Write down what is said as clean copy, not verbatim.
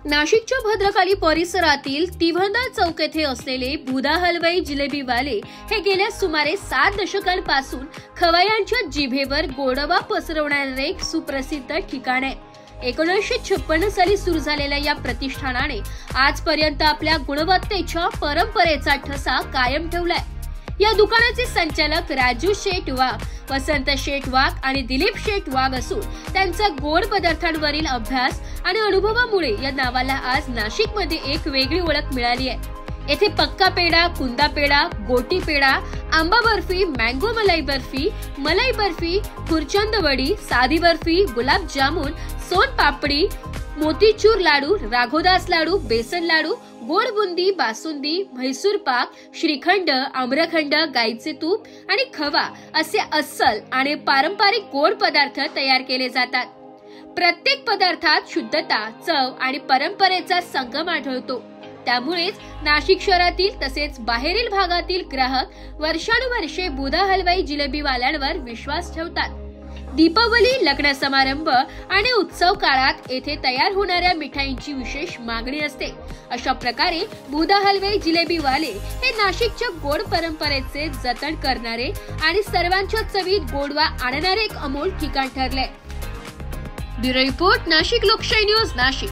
नाशिकच्या भद्रकाली परिसरातील तिवंदा चौक येथे असलेले बुधा हलवाई जिलेबीवाले हे गेल्या सुमारे 7 दशकांपासून खवय्यांच्या जिभेवर गोडवा पसरवणारे एक सुप्रसिद्ध ठिकाण आहे। 1956 साली सुरू झालेल्या या प्रतिष्ठानाने आजपर्यंत आपल्या गुणवत्तेच्या परंपरेचा ठसा कायम ठेवलाय। या दुकानाचे संचालक राजू शेठ वाघ, वसंत शेठ वाघ आणि दिलीप शेठ वाघ असून त्यांचा गोड पदार्थांवरील अभ्यास आणि अनुभवामुळे या नावाला आज नाशिकमध्ये एक वेगळी ओळख मिळाली आहे। येथे पक्का पेढा, कुंदा पेढा, गोटी पेढा, आंबा बर्फी, मँगो मलाई बर्फी, खुरचंद वडी, साधी बर्फी, गुलाब जामुन, सोन पापडी, मोतीचूर लाडू, राघोदास लाडू, बेसन लाडू, गोड बुंदी, बासुंदी, म्हैसूर पाक, श्रीखंड, आम्रखंड, गाईचे तूप आणि खवा असे अस्सल आणि पारंपरिक गोड पदार्थ तयार केले जातात। प्रत्येक पदार्थात शुद्धता, चव आणि परंपरेचा संगम आढळतो। त्यामुळेच नाशिक शहरातील तसेच बाहेरील भागातील ग्राहक वर्षानुवर्षे बुधा हलवाई जिलेबीवाल्यांवर विश्वास ठेवतात। दीपावली, लग्न समारंभ आणि उत्सव काळात येथे तयार होणाऱ्या मिठाईंची विशेष मागणी असते। अशा प्रकारे बुधा हलवाई जिलेबीवाले हे नाशिकच्या गोड परंपरेचे जतन करणारे आणि सर्वांच्या चवीत गोडवा आणणारे एक अमोल ठिकाण ठरले। ब्युरो रिपोर्ट, नाशिक लोकशाही न्यूज, नाशिक।